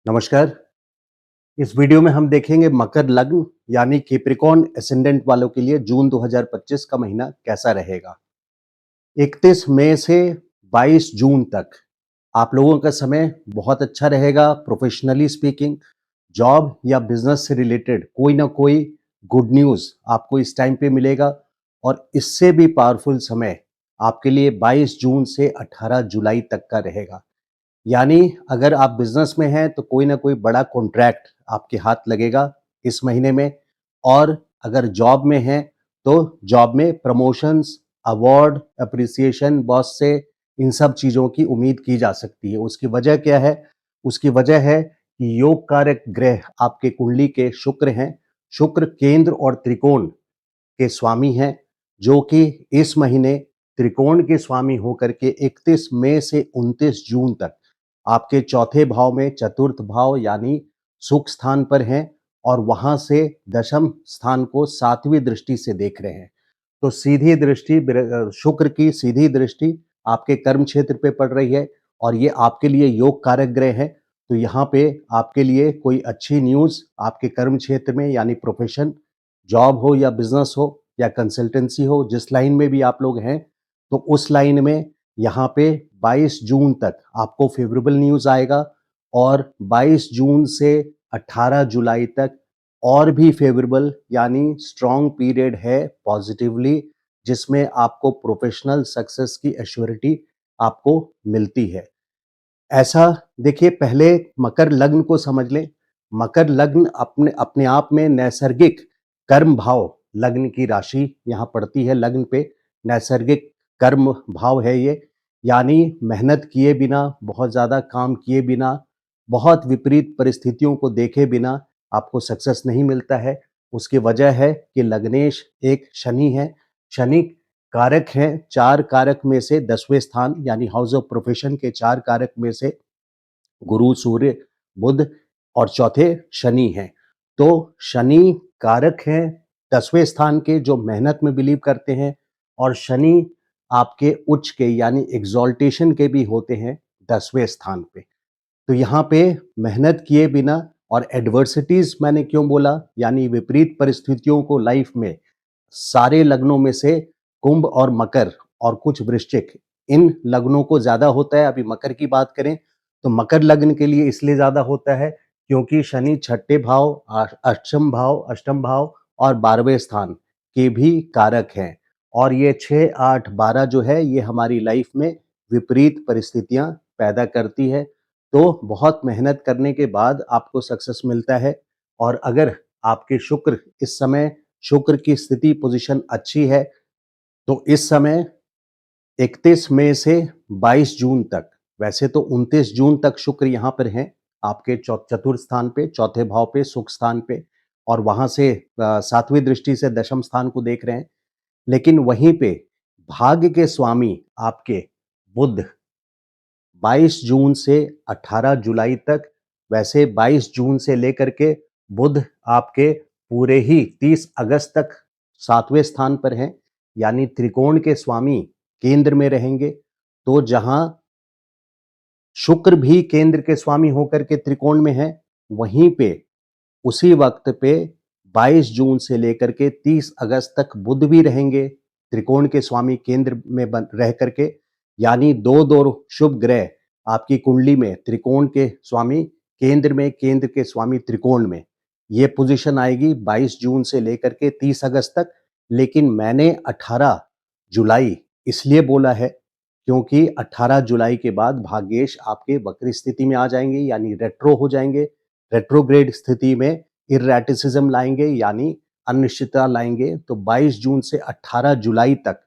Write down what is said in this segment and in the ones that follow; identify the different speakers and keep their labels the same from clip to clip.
Speaker 1: नमस्कार। इस वीडियो में हम देखेंगे मकर लग्न यानी कैप्रिकॉर्न एसेंडेंट वालों के लिए जून 2025 का महीना कैसा रहेगा। 31 मई से 22 जून तक आप लोगों का समय बहुत अच्छा रहेगा। प्रोफेशनली स्पीकिंग, जॉब या बिजनेस से रिलेटेड कोई ना कोई गुड न्यूज़ आपको इस टाइम पे मिलेगा। और इससे भी पावरफुल समय आपके लिए 22 जून से 18 जुलाई तक का रहेगा। यानी अगर आप बिजनेस में हैं तो कोई ना कोई बड़ा कॉन्ट्रैक्ट आपके हाथ लगेगा इस महीने में। और अगर जॉब में हैं तो जॉब में प्रमोशंस, अवार्ड, अप्रिसिएशन बॉस से, इन सब चीज़ों की उम्मीद की जा सकती है। उसकी वजह क्या है? उसकी वजह है कि योग कारक ग्रह आपके कुंडली के शुक्र हैं। शुक्र केंद्र और त्रिकोण के स्वामी हैं, जो कि इस महीने त्रिकोण के स्वामी होकर के 31 मई से 29 जून तक आपके चौथे भाव में चतुर्थ भाव यानी सुख स्थान पर हैं। और वहां से दशम स्थान को सातवीं दृष्टि से देख रहे हैं। तो सीधी दृष्टि, शुक्र की सीधी दृष्टि आपके कर्म क्षेत्र पे पड़ रही है और ये आपके लिए योग कारक ग्रह है। तो यहाँ पे आपके लिए कोई अच्छी न्यूज़ आपके कर्म क्षेत्र में यानी प्रोफेशन, जॉब हो या बिजनेस हो या कंसल्टेंसी हो, जिस लाइन में भी आप लोग हैं, तो उस लाइन में यहाँ पे 22 जून तक आपको फेवरेबल न्यूज़ आएगा। और 22 जून से 18 जुलाई तक और भी फेवरेबल यानी स्ट्रॉन्ग पीरियड है पॉजिटिवली, जिसमें आपको प्रोफेशनल सक्सेस की एश्योरिटी आपको मिलती है। ऐसा देखिए, पहले मकर लग्न को समझ लें। मकर लग्न अपने अपने आप में नैसर्गिक कर्म भाव, लग्न की राशि यहाँ पड़ती है लग्न पे, नैसर्गिक कर्म भाव है ये। यानी मेहनत किए बिना, बहुत ज़्यादा काम किए बिना, बहुत विपरीत परिस्थितियों को देखे बिना आपको सक्सेस नहीं मिलता है। उसकी वजह है कि लग्नेश एक शनि है। शनि कारक हैं, 4 कारक में से 10वें स्थान यानी हाउस ऑफ प्रोफेशन के 4 कारक में से गुरु, सूर्य, बुध और चौथे शनि हैं। तो शनि कारक हैं 10वें स्थान के, जो मेहनत में बिलीव करते हैं। और शनि आपके उच्च के यानी एग्ज़ॉल्टेशन के भी होते हैं 10वें स्थान पे। तो यहाँ पे मेहनत किए बिना और एडवर्सिटीज़ मैंने क्यों बोला, यानी विपरीत परिस्थितियों को लाइफ में, सारे लग्नों में से कुंभ और मकर और कुछ वृश्चिक, इन लग्नों को ज़्यादा होता है। अभी मकर की बात करें तो मकर लग्न के लिए इसलिए ज़्यादा होता है क्योंकि शनि छठे भाव, अष्टम भाव और 12वें स्थान के भी कारक हैं। और ये 6, 8, 12 जो है, ये हमारी लाइफ में विपरीत परिस्थितियाँ पैदा करती है। तो बहुत मेहनत करने के बाद आपको सक्सेस मिलता है। और अगर आपके शुक्र इस समय, शुक्र की स्थिति पोजीशन अच्छी है, तो इस समय 31 मई से 22 जून तक, वैसे तो 29 जून तक शुक्र यहाँ पर हैं आपके चतुर्थ स्थान पे, चौथे भाव पे, सुख स्थान पे। और वहाँ से सातवीं दृष्टि से दशम स्थान को देख रहे हैं। लेकिन वहीं पे भाग्य के स्वामी आपके बुध 22 जून से 18 जुलाई तक, वैसे 22 जून से लेकर के बुध आपके पूरे ही 30 अगस्त तक सातवें स्थान पर हैं, यानी त्रिकोण के स्वामी केंद्र में रहेंगे। तो जहां शुक्र भी केंद्र के स्वामी होकर के त्रिकोण में है, वहीं पे उसी वक्त पे 22 जून से लेकर के 30 अगस्त तक बुध भी रहेंगे त्रिकोण के स्वामी केंद्र में रह करके। यानी दो दो शुभ ग्रह आपकी कुंडली में, त्रिकोण के स्वामी केंद्र में, केंद्र के स्वामी त्रिकोण में, ये पोजीशन आएगी 22 जून से लेकर के 30 अगस्त तक। लेकिन मैंने 18 जुलाई इसलिए बोला है क्योंकि 18 जुलाई के बाद भाग्येश आपके वक्री स्थिति में आ जाएंगे, यानी रेट्रो हो जाएंगे। रेट्रोग्रेड स्थिति में इरेटिसिज्म लाएंगे, यानी अनिश्चितता लाएंगे। तो 22 जून से 18 जुलाई तक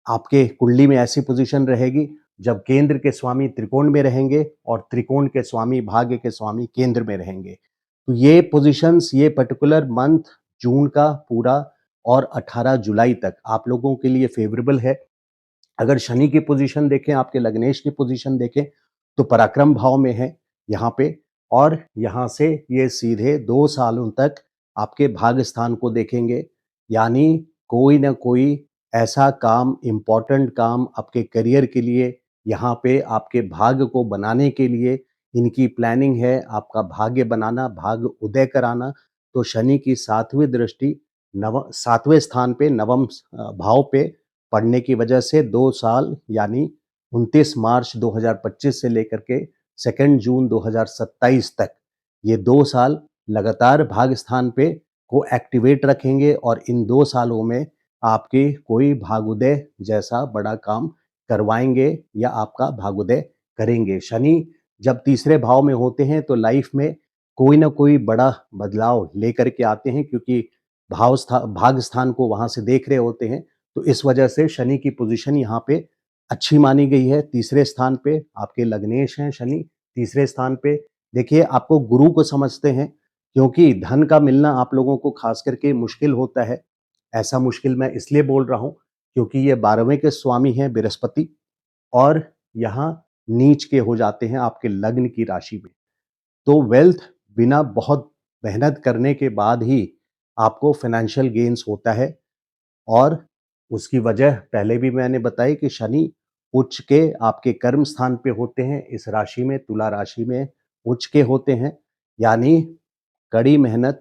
Speaker 1: आपके कुंडली में ऐसी पोजीशन रहेगी जब केंद्र के स्वामी त्रिकोण में रहेंगे और त्रिकोण के स्वामी, भाग्य के स्वामी केंद्र में रहेंगे। तो ये पोजीशंस, ये पर्टिकुलर मंथ जून का पूरा और 18 जुलाई तक आप लोगों के लिए फेवरेबल है। अगर शनि की पोजीशन देखें, आपके लग्नेश की पोजीशन देखें, तो पराक्रम भाव में है यहाँ पे। और यहाँ से ये सीधे 2 सालों तक आपके भाग्य स्थान को देखेंगे। यानी कोई ना कोई ऐसा काम, इम्पोर्टेंट काम आपके करियर के लिए, यहाँ पे आपके भाग्य को बनाने के लिए, इनकी प्लानिंग है आपका भाग्य बनाना, भाग्य उदय कराना। तो शनि की 7वीं दृष्टि 7वें स्थान पे नवम भाव पे पड़ने की वजह से 2 साल यानी 29 मार्च 2025 से लेकर के 2 जून 2027 तक ये 2 साल लगातार भाग्य स्थान पे को एक्टिवेट रखेंगे और इन 2 सालों में आपके कोई भाग्योदय जैसा बड़ा काम करवाएँगे या आपका भाग्योदय करेंगे। शनि जब तीसरे भाव में होते हैं तो लाइफ में कोई ना कोई बड़ा बदलाव लेकर के आते हैं, क्योंकि भाग्य स्थान को वहाँ से देख रहे होते हैं। तो इस वजह से शनि की पोजीशन यहाँ पे अच्छी मानी गई है। तीसरे स्थान पे आपके लग्नेश हैं शनि, तीसरे स्थान पे। देखिए आपको गुरु को समझते हैं, क्योंकि धन का मिलना आप लोगों को खास करके मुश्किल होता है। ऐसा मुश्किल मैं इसलिए बोल रहा हूँ क्योंकि ये 12वें के स्वामी हैं बृहस्पति और यहाँ नीच के हो जाते हैं आपके लग्न की राशि में। तो वेल्थ बिना बहुत मेहनत करने के बाद ही आपको फाइनेंशियल गेन्स होता है। और उसकी वजह पहले भी मैंने बताई कि शनि उच्च के आपके कर्म स्थान पे होते हैं, इस राशि में तुला राशि में उच्च के होते हैं, यानी कड़ी मेहनत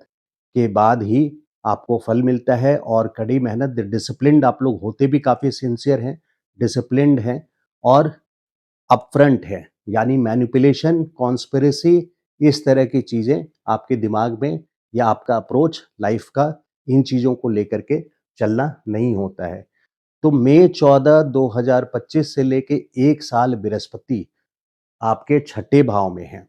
Speaker 1: के बाद ही आपको फल मिलता है। और कड़ी मेहनत, डिसिप्लिन्ड आप लोग होते भी काफ़ी सिंसियर हैं, डिसिप्लिन्ड हैं और अपफ्रंट है, यानी मैनिपुलेशन, कॉन्स्पिरेसी, इस तरह की चीज़ें आपके दिमाग में या आपका अप्रोच लाइफ का इन चीज़ों को लेकर के चलना नहीं होता है। तो मई 14 2025 से लेके 1 साल बृहस्पति आपके छठे भाव में हैं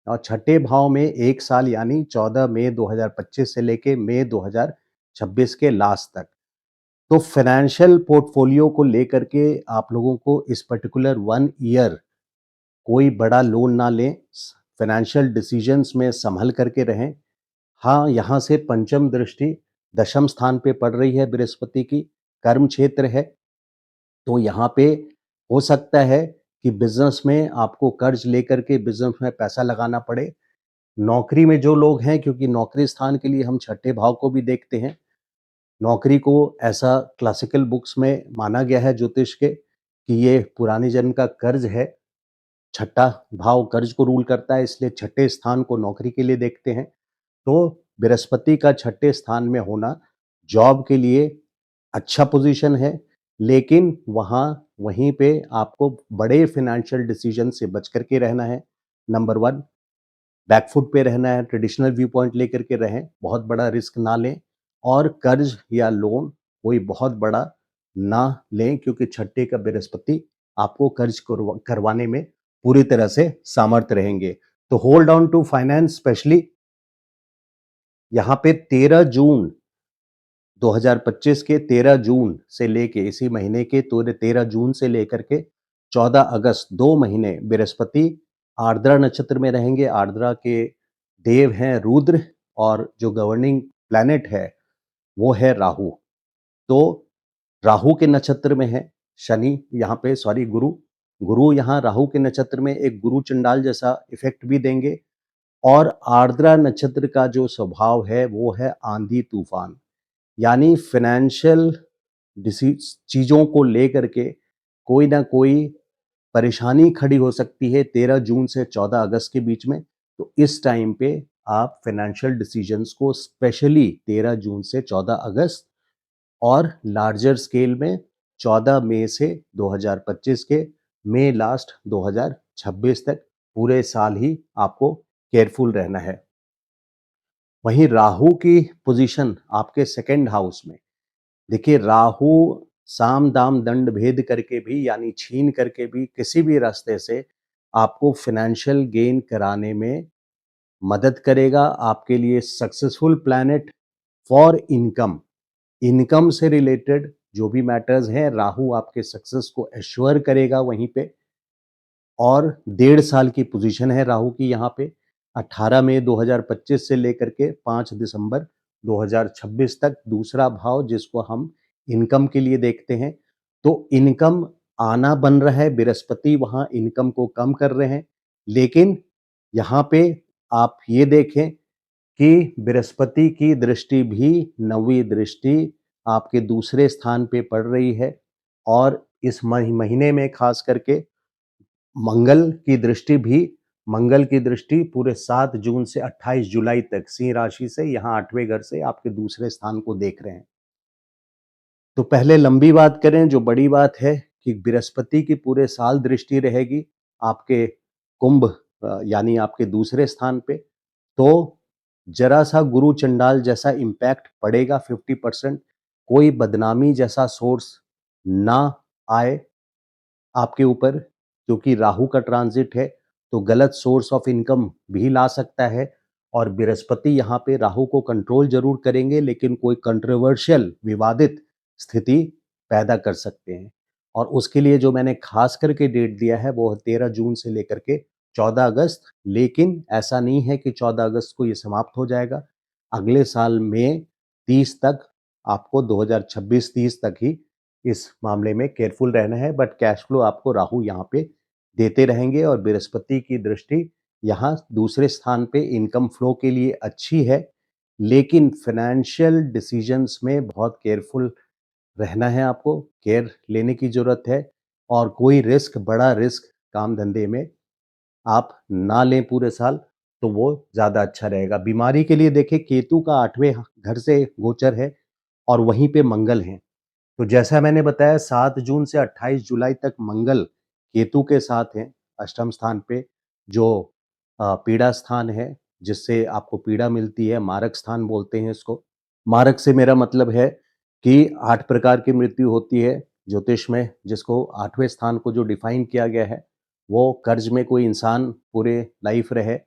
Speaker 1: और छठे भाव में 1 साल यानी 14 मई 2025 से लेके मई 2026 के लास्ट तक। तो फाइनेंशियल पोर्टफोलियो को लेकर के आप लोगों को इस पर्टिकुलर 1 ईयर कोई बड़ा लोन ना लें, फाइनेंशियल डिसीजंस में संभल करके रहें। हाँ, यहाँ से पंचम दृष्टि दशम स्थान पे पड़ रही है बृहस्पति की, कर्म क्षेत्र है। तो यहाँ पे हो सकता है कि बिज़नेस में आपको कर्ज लेकर के बिज़नेस में पैसा लगाना पड़े। नौकरी में जो लोग हैं, क्योंकि नौकरी स्थान के लिए हम छठे भाव को भी देखते हैं। नौकरी को ऐसा क्लासिकल बुक्स में माना गया है ज्योतिष के कि ये पुराने जन्म का कर्ज है। छठा भाव कर्ज को रूल करता है, इसलिए छठे स्थान को नौकरी के लिए देखते हैं। तो बृहस्पति का छठे स्थान में होना जॉब के लिए अच्छा पोजीशन है, लेकिन वहाँ वहीं पे आपको बड़े फाइनेंशियल डिसीजन से बच करके रहना है। नंबर 1 बैकफुट पे रहना है, ट्रेडिशनल व्यू पॉइंट लेकर के रहें, बहुत बड़ा रिस्क ना लें और कर्ज या लोन कोई बहुत बड़ा ना लें, क्योंकि छठे का बृहस्पति आपको कर्ज करवाने में पूरी तरह से सामर्थ रहेंगे। तो hold on to finance, specially यहाँ पे 13 जून 2025 के 13 जून से लेके इसी महीने के 13 जून से लेकर के 14 अगस्त 2 महीने बृहस्पति आर्द्रा नक्षत्र में रहेंगे। आर्द्रा के देव हैं रुद्र और जो गवर्निंग प्लैनेट है वो है राहु। तो राहु के नक्षत्र में है शनि, यहाँ पे सॉरी गुरु यहाँ राहु के नक्षत्र में एक गुरु चंडाल जैसा इफेक्ट भी देंगे। और आर्द्रा नक्षत्र का जो स्वभाव है वो है आंधी तूफान, यानी फाइनेंशियल चीज़ों को लेकर के कोई ना कोई परेशानी खड़ी हो सकती है 13 जून से 14 अगस्त के बीच में। तो इस टाइम पे आप फाइनेंशियल डिसीजंस को स्पेशली 13 जून से 14 अगस्त और लार्जर स्केल में 14 मई से 2025 के मई लास्ट 2026 तक पूरे साल ही आपको केयरफुल रहना है। वहीं राहु की पोजीशन आपके सेकंड हाउस में, देखिए राहु साम दाम दंड भेद करके भी यानी छीन करके भी किसी भी रास्ते से आपको फाइनेंशियल गेन कराने में मदद करेगा। आपके लिए successful planet for income, income से रिलेटेड जो भी मैटर्स हैं राहु आपके सक्सेस को एश्योर करेगा वहीं पे। और 1.5 साल की पोजीशन है राहु की यहाँ पे, 18 मई 2025 से लेकर के 5 दिसंबर 2026 तक दूसरा भाव जिसको हम इनकम के लिए देखते हैं। तो इनकम आना बन रहा है, बृहस्पति वहाँ इनकम को कम कर रहे हैं। लेकिन यहाँ पे आप ये देखें कि बृहस्पति की दृष्टि भी 9वीं दृष्टि आपके दूसरे स्थान पे पड़ रही है और इस महीने में खास करके मंगल की दृष्टि भी मंगल की दृष्टि पूरे 7 जून से 28 जुलाई तक सिंह राशि से यहाँ 8वें घर से आपके दूसरे स्थान को देख रहे हैं। तो पहले लंबी बात करें, जो बड़ी बात है कि बृहस्पति की पूरे साल दृष्टि रहेगी आपके कुंभ यानी आपके दूसरे स्थान पे, तो जरा सा गुरु चंडाल जैसा इम्पैक्ट पड़ेगा 50%। कोई बदनामी जैसा सोर्स ना आए आपके ऊपर, क्योंकि राहु का ट्रांजिट है तो गलत सोर्स ऑफ इनकम भी ला सकता है। और बृहस्पति यहाँ पे राहु को कंट्रोल जरूर करेंगे, लेकिन कोई कंट्रोवर्शियल विवादित स्थिति पैदा कर सकते हैं। और उसके लिए जो मैंने खास करके डेट दिया है वो है 13 जून से लेकर के 14 अगस्त। लेकिन ऐसा नहीं है कि 14 अगस्त को ये समाप्त हो जाएगा। अगले साल में 30 तक, आपको 2026-30 तक ही इस मामले में केयरफुल रहना है। बट कैश फ्लो आपको राहु यहाँ पे देते रहेंगे और बृहस्पति की दृष्टि यहाँ दूसरे स्थान पे इनकम फ्लो के लिए अच्छी है। लेकिन फाइनेंशियल डिसीजंस में बहुत केयरफुल रहना है, आपको केयर लेने की जरूरत है। और कोई रिस्क, बड़ा रिस्क काम धंधे में आप ना लें पूरे साल, तो वो ज़्यादा अच्छा रहेगा। बीमारी के लिए देखिए, केतु का 8वें घर से गोचर है और वहीं पे मंगल है। तो जैसा मैंने बताया 7 जून से 28 जुलाई तक मंगल केतु के साथ हैं अष्टम स्थान पे, जो पीड़ा स्थान है, जिससे आपको पीड़ा मिलती है, मारक स्थान बोलते हैं इसको। मारक से मेरा मतलब है कि 8 प्रकार की मृत्यु होती है ज्योतिष में, जिसको 8वें स्थान को जो डिफाइन किया गया है, वो कर्ज में कोई इंसान पूरे लाइफ रहे,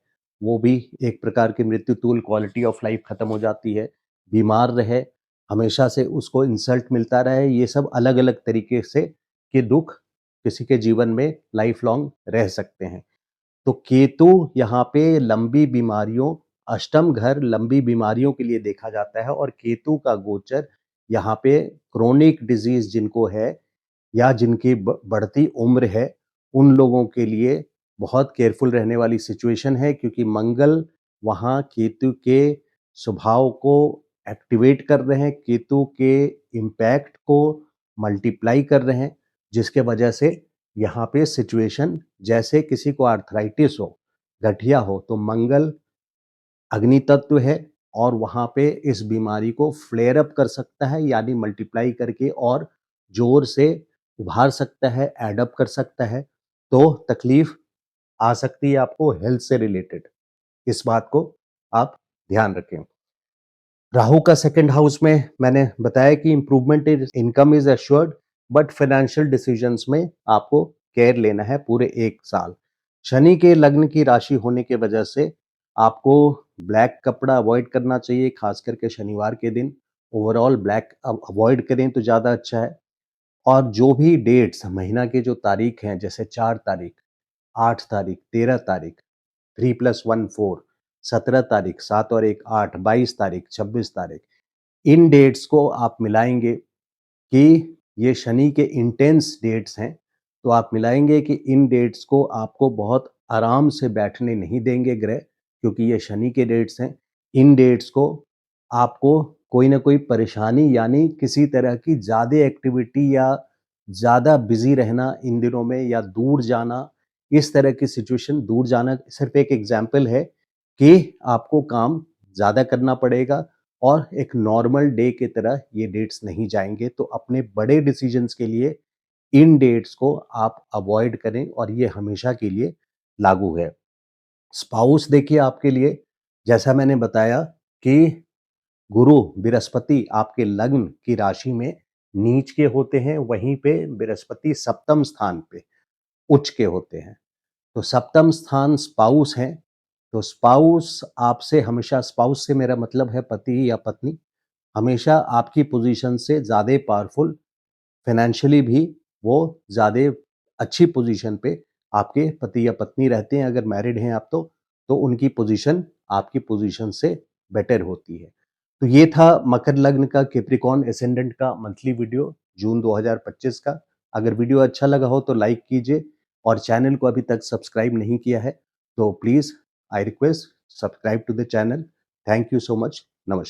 Speaker 1: वो भी एक प्रकार की मृत्यु तुल्य, क्वालिटी ऑफ लाइफ खत्म हो जाती है। बीमार रहे, हमेशा से उसको इंसल्ट मिलता रहे, ये सब अलग अलग तरीके से के दुख किसी के जीवन में लाइफ लॉन्ग रह सकते हैं। तो केतु यहाँ पे लंबी बीमारियों, अष्टम घर लंबी बीमारियों के लिए देखा जाता है। और केतु का गोचर यहाँ पे क्रोनिक डिजीज जिनको है या जिनकी बढ़ती उम्र है, उन लोगों के लिए बहुत केयरफुल रहने वाली सिचुएशन है, क्योंकि मंगल वहाँ केतु के स्वभाव को एक्टिवेट कर रहे हैं, केतु के इम्पैक्ट को मल्टीप्लाई कर रहे हैं, जिसके वजह से यहाँ पे सिचुएशन जैसे किसी को आर्थराइटिस हो, गठिया हो, तो मंगल अग्नि तत्व है और वहाँ पे इस बीमारी को फ्लेयर अप कर सकता है, यानी मल्टीप्लाई करके और जोर से उभार सकता है, एडअप कर सकता है। तो तकलीफ आ सकती है आपको हेल्थ से रिलेटेड, इस बात को आप ध्यान रखें। राहु का सेकंड हाउस में मैंने बताया कि improvement in income is assured, but financial decisions में आपको केयर लेना है पूरे 1 साल। शनि के लग्न की राशि होने के वजह से आपको ब्लैक कपड़ा अवॉइड करना चाहिए, खास करके शनिवार के दिन। ओवरऑल ब्लैक अवॉइड करें तो ज़्यादा अच्छा है। और जो भी डेट्स महीना के जो तारीख हैं, जैसे 4 तारीख, 8 तारीख, 13 तारीख, 3+1 4, 17 तारीख, 7 और 1 8, 22 तारीख, 26 तारीख, इन डेट्स को आप मिलाएंगे कि ये शनि के इंटेंस डेट्स हैं। तो आप मिलाएंगे कि इन डेट्स को आपको बहुत आराम से बैठने नहीं देंगे ग्रह, क्योंकि ये शनि के डेट्स हैं। इन डेट्स को आपको कोई ना कोई परेशानी, यानी किसी तरह की ज़्यादा एक्टिविटी या ज़्यादा बिजी रहना इन दिनों में, या दूर जाना, इस तरह की सिचुएशन, दूर जाना सिर्फ एक एग्जाम्पल है कि आपको काम ज़्यादा करना पड़ेगा और एक नॉर्मल डे की तरह ये डेट्स नहीं जाएंगे। तो अपने बड़े डिसीजंस के लिए इन डेट्स को आप अवॉइड करें और ये हमेशा के लिए लागू है। स्पाउस देखिए आपके लिए, जैसा मैंने बताया कि गुरु बृहस्पति आपके लग्न की राशि में नीच के होते हैं, वहीं पे बृहस्पति सप्तम स्थान पे उच्च के होते हैं। तो सप्तम स्थान स्पाउस है। तो स्पाउस आपसे हमेशा, स्पाउस से मेरा मतलब है पति या पत्नी, हमेशा आपकी पोजीशन से ज़्यादा पावरफुल, फाइनेंशियली भी वो ज़्यादा अच्छी पोजीशन पे आपके पति या पत्नी रहते हैं। अगर मैरिड हैं आप तो उनकी पोजीशन आपकी पोजीशन से बेटर होती है। तो ये था मकर लग्न का कैप्रिकॉर्न एसेंडेंट का मंथली वीडियो जून 2025 का। अगर वीडियो अच्छा लगा हो तो लाइक कीजिए, और चैनल को अभी तक सब्सक्राइब नहीं किया है तो please I request subscribe to the channel. Thank you so much. नमस्कार।